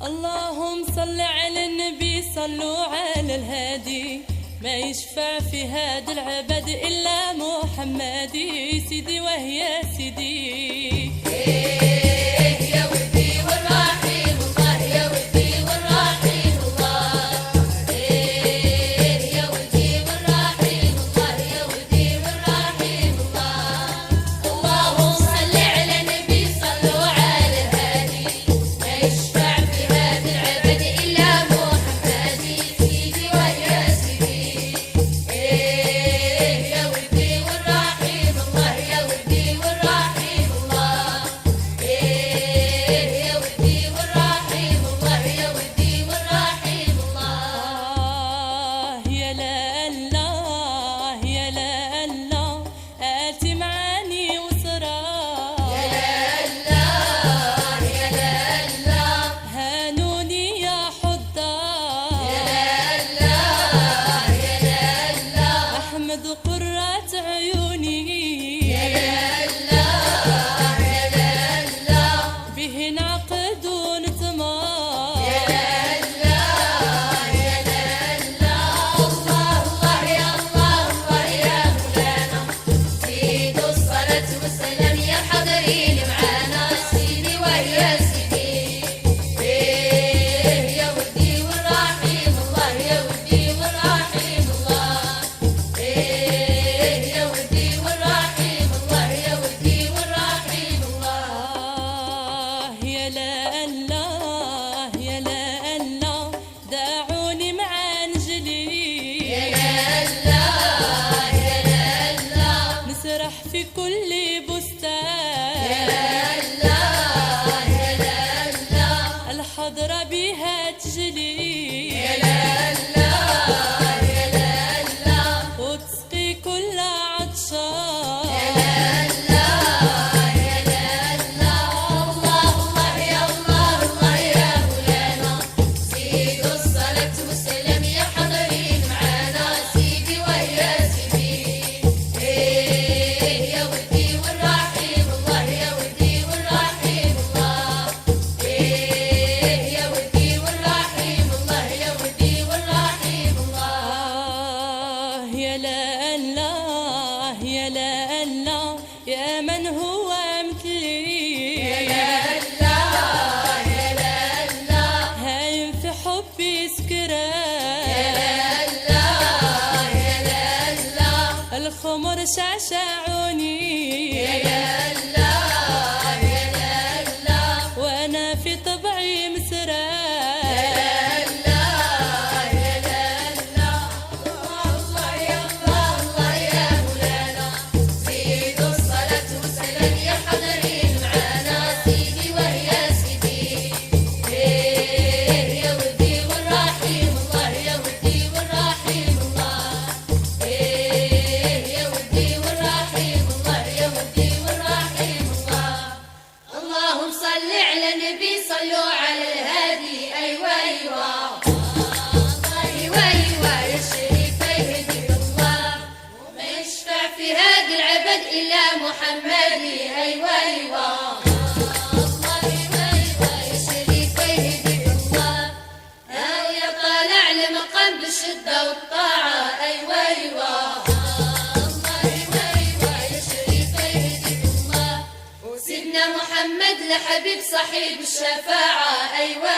اللهم صل على النبي، صلوا على الهادي، ما يشفع في هذا العبد إلا محمد سيدي وهي سيدي. يا ودي والرحيم الله، يا ودي والرحيم الله، يا ودي والرحيم الله، يا ودي والرحيم الله. اللهم صل على النبي، صلوا على الهادي، ما يشفع في هذا العبد إلا محمد سيدي ويا سيدي. يا ودي والرحيم الله، يا ودي والرحيم الله، يا ودي والرحيم الله، يا ودي والرحيم الله. يا لا الله يا لا الله، آتي معاني وسرار. يا الله يا الله، هانوني يا حضار. يا الله أحمد قرة عيوني. يا الله به نعقد ونتمار. يا الله الله يا الله الله يا مولانا، زيدوا الصلاة والسلام يا حاضرين معانا سيدي ويا سيدي. يا ودي والرحيم الله، يا ودي والرحيم الله، يا ودي والرحيم الله، يا ودي والرحيم الله. يا لا الله يا لا الله، دعوني مع نجلي. يا الله نسرح في كل بستان. يا الله الحضرة بها تجلي. يا الله وتسقي كل عطشان. الله يا الله الله يا مولانا، زيدوا الصلاة والسلام يا حاضرين معانا سيدي ويا سيدي. يا ودي والرحيم الله، يا ودي والرحيم الله، يا ودي والرحيم الله، يا ودي والرحيم الله. يا لا الله يا لا الله، يا من هو مثلي. يا الله هايم في حبي سكران. الخمر شعشعوني. وانا في طبعي مسران. الله يا مولانا، زيدوا الصلاة والسلام يا حاضرين معانا سيدي ويا سيدي. يا ودي والرحيم الله، يا ودي والرحيم الله، يا ودي والرحيم الله، يا ودي والرحيم الله. اللهم صل على النبي، صلوا على الهادي. أيوة أيوة يا شريف يهديك الله، وما يشفع في هذا العبد إلا محمد. أيوة يا شريف يهديك الله، يا طالع لمقام بالشدة والطاعة. أيوة يا شريف يهديك الله، وسيدنا محمد لحبيب صاحب الشفاعة. أيوة